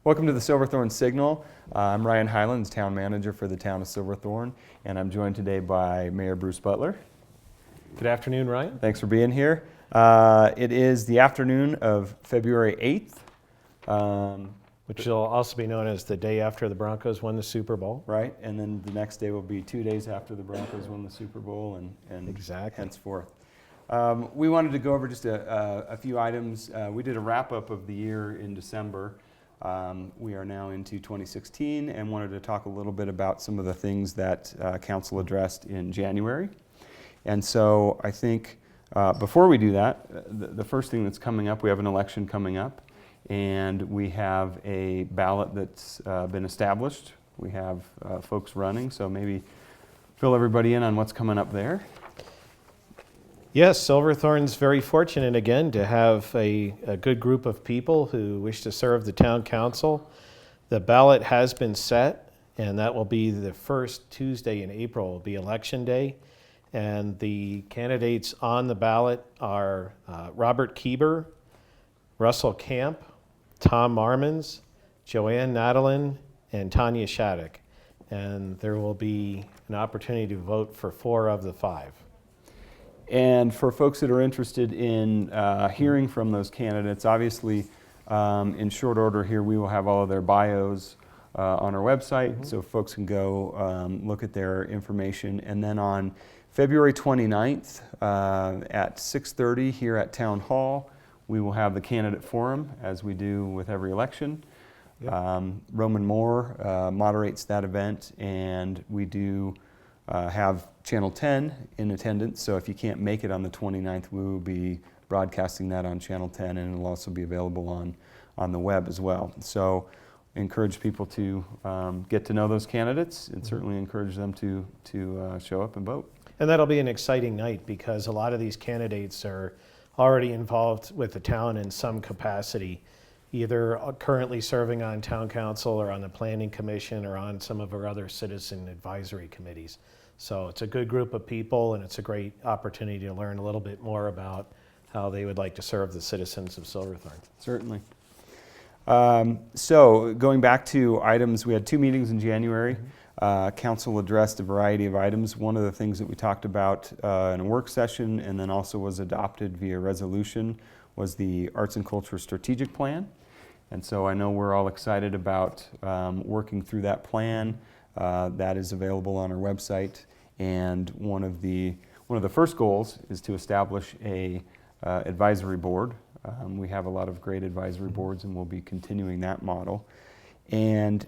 Welcome to the Silverthorne Signal. I'm Ryan Highlands, Town Manager for the town of Silverthorne, and I'm joined today by Mayor Bruce Butler. Good afternoon, Ryan. Thanks for being here. It is the afternoon of February 8th. Which will also be known as the day after the Broncos won the Super Bowl. Right, and then the next day will be 2 days after the Broncos won the Super Bowl and Exactly. henceforth. We wanted to go over just a few items. We did a wrap-up of the year in December. We are now into 2016 and wanted to talk a little bit about some of the things that Council addressed in January. And so I think before we do that, the first thing that's coming up, we have an election coming up, and we have a ballot that's been established. We have folks running, so maybe fill everybody in on what's coming up there. Yes, Silverthorne's very fortunate again to have a good group of people who wish to serve the town council. The ballot has been set, and that will be the first Tuesday in April will be election day. And the candidates on the ballot are Robert Kieber, Russell Camp, Tom Marmons, Joanne Nadelin, and Tanya Shattuck. And there will be an opportunity to vote for 4 of the 5. And for folks that are interested in hearing from those candidates, obviously in short order here we will have all of their bios on our website, so folks can go look at their information. And then on February 29th at 6:30 here at Town Hall, we will have the candidate forum, as we do with every election. Yep. Roman Moore moderates that event, and we do have Channel 10 in attendance, so if you can't make it on the 29th, we will be broadcasting that on Channel 10, and it'll also be available on the web as well. So encourage people to get to know those candidates, and certainly encourage them to show up and vote. And that'll be an exciting night because a lot of these candidates are already involved with the town in some capacity, either currently serving on town council or on the planning commission or on some of our other citizen advisory committees. So it's a good group of people, and it's a great opportunity to learn a little bit more about how they would like to serve the citizens of Silverthorne. Certainly. So going back to items, we had 2 meetings in January. Council addressed a variety of items. One of the things that we talked about in a work session and then also was adopted via resolution was the Arts and Culture Strategic Plan. And so I know we're all excited about working through that plan. That is available on our website. And one of the first goals is to establish a advisory board. We have a lot of great advisory boards, and we'll be continuing that model. And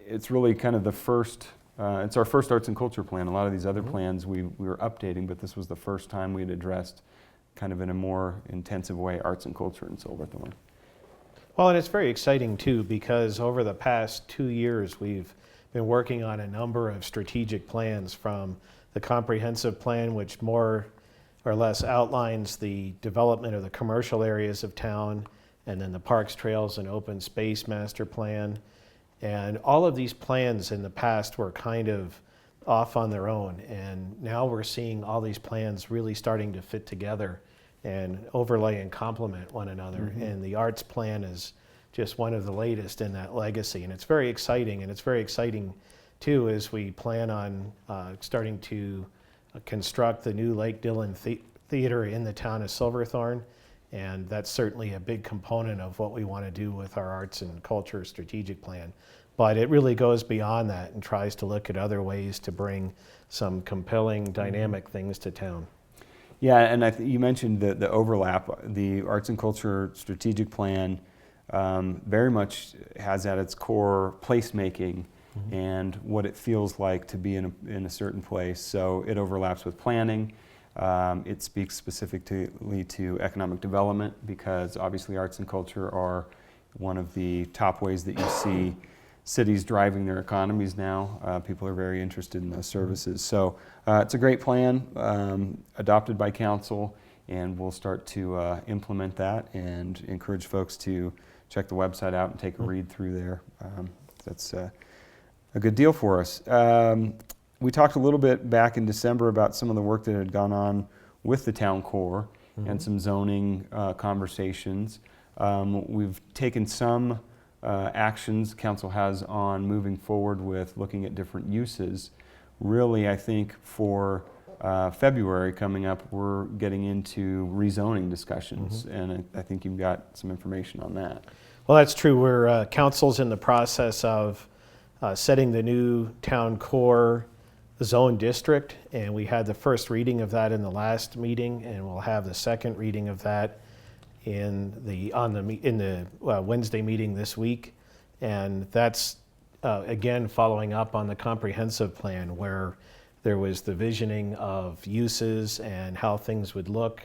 it's really kind of the first, it's our first arts and culture plan. A lot of these other plans we were updating, but this was the first time we had addressed kind of in a more intensive way arts and culture in Silverthorne. Well, and it's very exciting too, because over the past 2 years, we've been working on a number of strategic plans, from the comprehensive plan, which more or less outlines the development of the commercial areas of town, and then the parks, trails, and open space master plan. And all of these plans in the past were kind of off on their own, and now we're seeing all these plans really starting to fit together and overlay and complement one another. And the arts plan is just one of the latest in that legacy, and it's very exciting. And it's very exciting too as we plan on starting to construct the new Lake Dillon Theater in the town of Silverthorne, and that's certainly a big component of what we want to do with our arts and culture strategic plan. But it really goes beyond that and tries to look at other ways to bring some compelling, dynamic things to town. Yeah, and you mentioned the overlap. The Arts and Culture Strategic Plan very much has at its core placemaking and what it feels like to be in a certain place. So it overlaps with planning. It speaks specifically to economic development, because obviously arts and culture are one of the top ways that you see cities driving their economies now. People are very interested in those services. So it's a great plan adopted by council, and we'll start to implement that and encourage folks to check the website out and take a read through there. That's a good deal for us. We talked a little bit back in December about some of the work that had gone on with the town core and some zoning conversations. We've taken some actions council has on moving forward with looking at different uses. Really, I think for February coming up, we're getting into rezoning discussions, and I think you've got some information on that. Well, that's true. We're council's in the process of setting the new town core zone district, and we had the first reading of that in the last meeting, and we'll have the second reading of that in the Wednesday meeting this week. And that's again following up on the comprehensive plan, where there was the visioning of uses and how things would look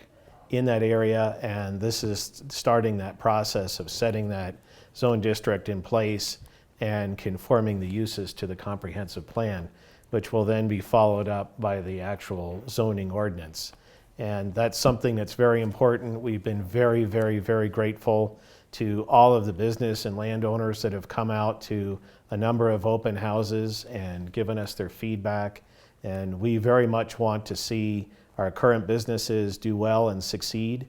in that area, and this is starting that process of setting that zone district in place and conforming the uses to the comprehensive plan, which will then be followed up by the actual zoning ordinance. And that's something that's very important. We've been very, very, very grateful to all of the business and landowners that have come out to a number of open houses and given us their feedback. And we very much want to see our current businesses do well and succeed.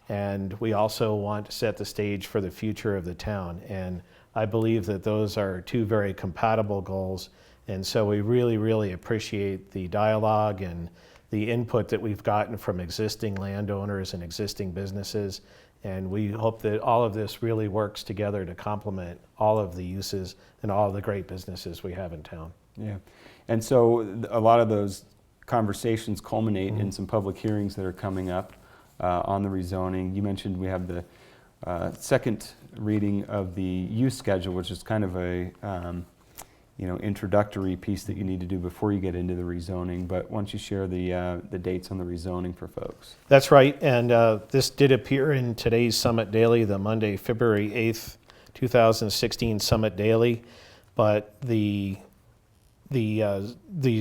And we also want to set the stage for the future of the town. And I believe that those are two very compatible goals. And so we really, really appreciate the dialogue and the input that we've gotten from existing landowners and existing businesses. And we hope that all of this really works together to complement all of the uses and all of the great businesses we have in town. Yeah, and so a lot of those conversations culminate in some public hearings that are coming up on the rezoning. You mentioned we have the second reading of the use schedule, which is kind of a introductory piece that you need to do before you get into the rezoning. But why don't you share the dates on the rezoning for folks? That's right, and this did appear in today's Summit Daily, the Monday, February 8th, 2016 Summit Daily. But the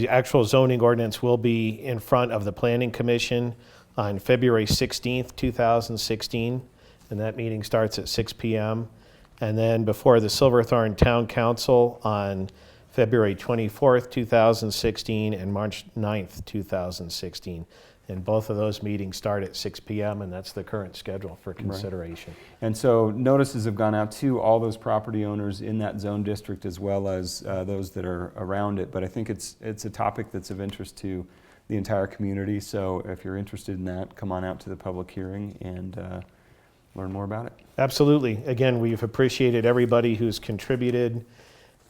actual zoning ordinance will be in front of the Planning Commission on February 16th, 2016, and that meeting starts at 6 p.m. And then before the Silverthorne Town Council on February 24th, 2016 and March 9th, 2016. And both of those meetings start at 6 p.m. and that's the current schedule for consideration. Right. And so notices have gone out to all those property owners in that zone district as well as those that are around it. But I think it's a topic that's of interest to the entire community. So if you're interested in that, come on out to the public hearing and learn more about it. Absolutely. Again, we've appreciated everybody who's contributed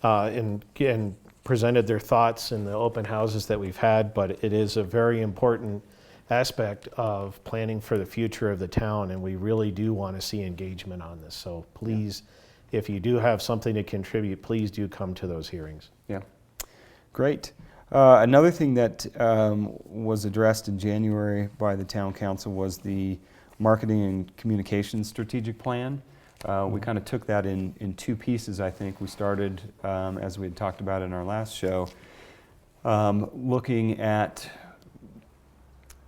and presented their thoughts in the open houses that we've had, but it is a very important aspect of planning for the future of the town, and we really do want to see engagement on this. So please, if you do have something to contribute, please do come to those hearings. Yeah, great. Another thing that was addressed in January by the town council was the marketing and communications strategic plan. We kind of took that in two pieces, I think. We started, as we had talked about in our last show, looking at,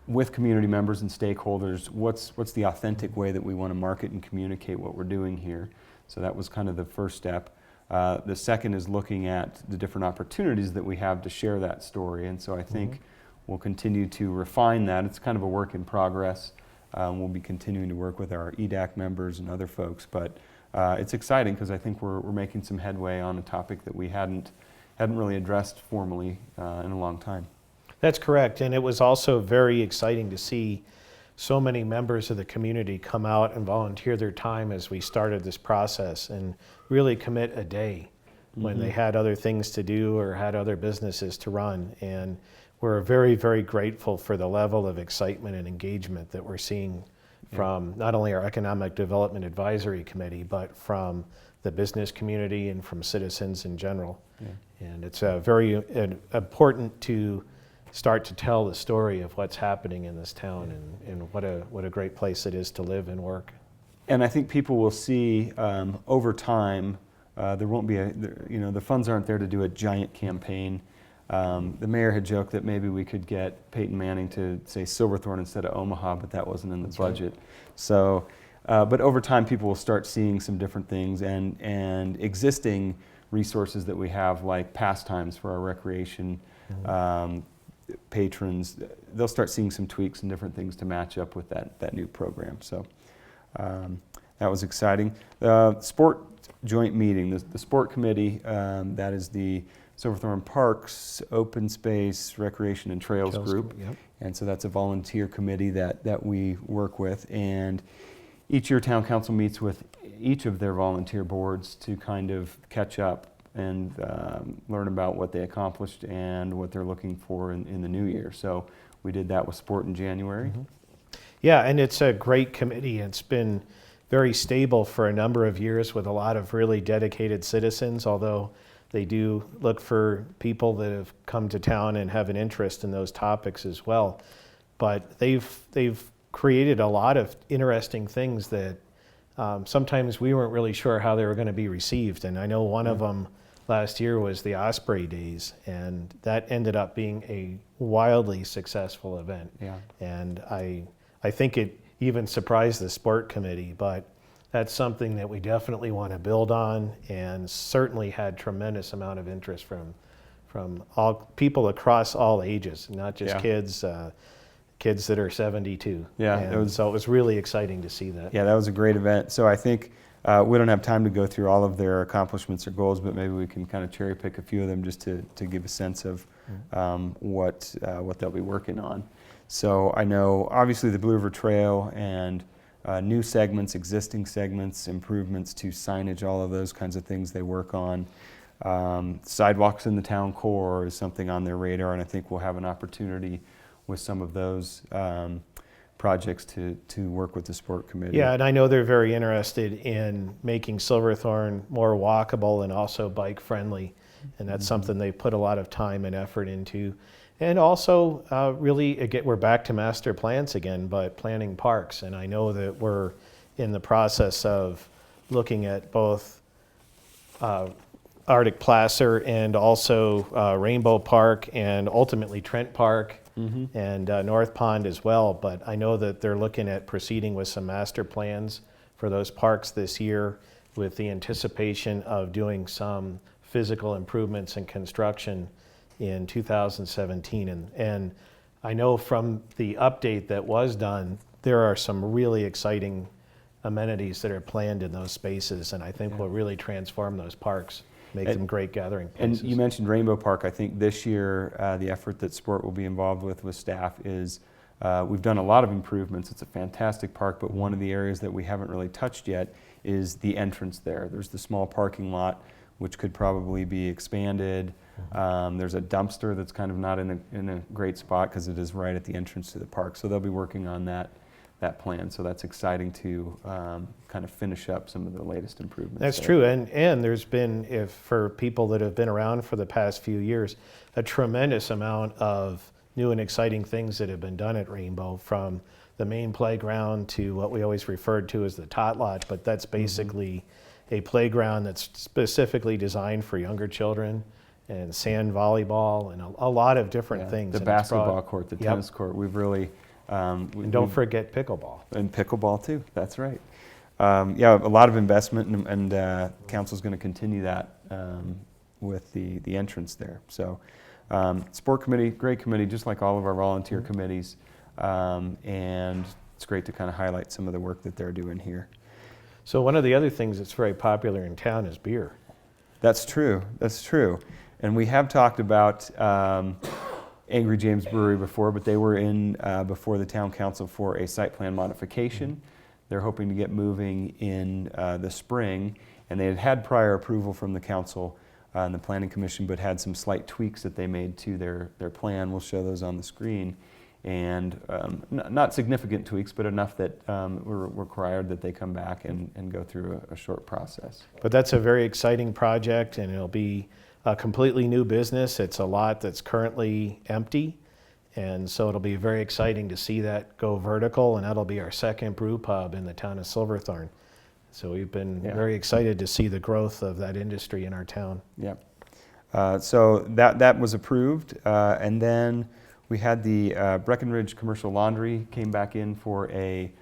with community members and stakeholders, what's the authentic way that we want to market and communicate what we're doing here. So that was kind of the first step. The second is looking at the different opportunities that we have to share that story. And so I think we'll continue to refine that. It's kind of a work in progress. We'll be continuing to work with our EDAC members and other folks, but it's exciting because I think we're making some headway on a topic that we hadn't really addressed formally in a long time. That's correct, and it was also very exciting to see so many members of the community come out and volunteer their time as we started this process and really commit a day when they had other things to do or had other businesses to run. And we're very, very grateful for the level of excitement and engagement that we're seeing from not only our Economic Development Advisory Committee, but from the business community and from citizens in general. And it's very important to start to tell the story of what's happening in this town and what a great place it is to live and work. And I think people will see over time, there won't be the funds aren't there to do a giant campaign. The mayor had joked that maybe we could get Peyton Manning to say Silverthorne instead of Omaha, but that wasn't in the budget. Right. So, but over time people will start seeing some different things and existing resources that we have, like pastimes for our recreation patrons, they'll start seeing some tweaks and different things to match up with that new program. So that was exciting. Sport joint meeting, the sport committee, that is the Silverthorne Parks, Open Space, Recreation and Trails Group. Yep. And so that's a volunteer committee that we work with. And each year town council meets with each of their volunteer boards to kind of catch up and learn about what they accomplished and what they're looking for in the new year. So we did that with sport in January. Mm-hmm. Yeah, and it's a great committee. It's been very stable for a number of years with a lot of really dedicated citizens, although they do look for people that have come to town and have an interest in those topics as well. But they've created a lot of interesting things that sometimes we weren't really sure how they were going to be received. And I know one of them last year was the Osprey Days, and that ended up being a wildly successful event. Yeah. And I think it even surprised the sport committee, but that's something that we definitely want to build on, and certainly had tremendous amount of interest from all people across all ages, not just kids that are 72. Yeah, and so it was really exciting to see that. Yeah, that was a great event. So I think we don't have time to go through all of their accomplishments or goals, but maybe we can kind of cherry pick a few of them just to give a sense of what they'll be working on. So I know obviously the Blue River Trail and new segments, existing segments, improvements to signage, all of those kinds of things they work on. Sidewalks in the town core is something on their radar, and I think we'll have an opportunity with some of those projects to work with the sport committee. Yeah, and I know they're very interested in making Silverthorne more walkable and also bike friendly, and that's something they put a lot of time and effort into. And also, really, again, we're back to master plans again, but planning parks. And I know that we're in the process of looking at both Arctic Placer and also Rainbow Park and ultimately Trent Park and North Pond as well. But I know that they're looking at proceeding with some master plans for those parks this year with the anticipation of doing some physical improvements and construction in 2017. And I know from the update that was done, there are some really exciting amenities that are planned in those spaces, and I think will really transform those parks, make them great gathering places. And you mentioned Rainbow Park. I think this year the effort that sport will be involved with staff is we've done a lot of improvements. It's a fantastic park, but one of the areas that we haven't really touched yet is the entrance there. There's the small parking lot, which could probably be expanded. There's a dumpster that's kind of not in a great spot because it is right at the entrance to the park. So they'll be working on that plan. So that's exciting to kind of finish up some of the latest improvements. That's there. true, and there's been, for people that have been around for the past few years, a tremendous amount of new and exciting things that have been done at Rainbow, from the main playground to what we always referred to as the tot lot, but that's basically a playground that's specifically designed for younger children, and sand volleyball, and a lot of different things. The And basketball court, the tennis court, we've really... and don't forget pickleball. And pickleball too, that's right. Yeah, a lot of investment, and council's going to continue that with the entrance there. So sport committee, great committee, just like all of our volunteer committees, and it's great to kind of highlight some of the work that they're doing here. So one of the other things that's very popular in town is beer. That's true, that's true. And we have talked about Angry James Brewery before, but they were in before the town council for a site plan modification. They're hoping to get moving in the spring, and they had prior approval from the council and the planning commission, but had some slight tweaks that they made to their plan. We'll show those on the screen. And not significant tweaks, but enough that were required that they come back and go through a short process. But that's a very exciting project, and it'll be a completely new business. It's a lot that's currently empty, and so it'll be very exciting to see that go vertical, and that'll be our second brew pub in the town of Silverthorne. So we've been very excited to see the growth of that industry in our town. Yep. So that was approved, and then we had the Breckenridge Commercial Laundry came back in for a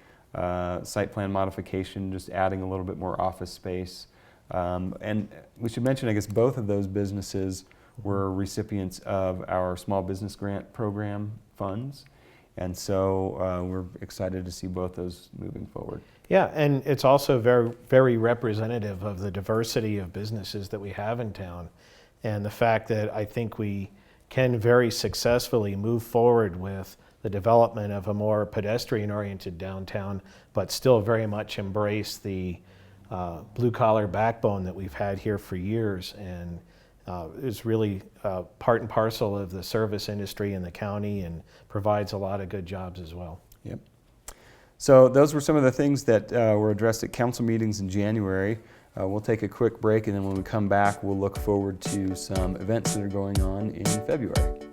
site plan modification, just adding a little bit more office space. And we should mention, I guess, both of those businesses were recipients of our small business grant program funds. And so we're excited to see both those moving forward. Yeah, and it's also very, very representative of the diversity of businesses that we have in town, and the fact that I think we can very successfully move forward with the development of a more pedestrian-oriented downtown, but still very much embrace the blue-collar backbone that we've had here for years, and is really part and parcel of the service industry in the county and provides a lot of good jobs as well. Yep. So those were some of the things that were addressed at council meetings in January. We'll take a quick break, and then when we come back, we'll look forward to some events that are going on in February.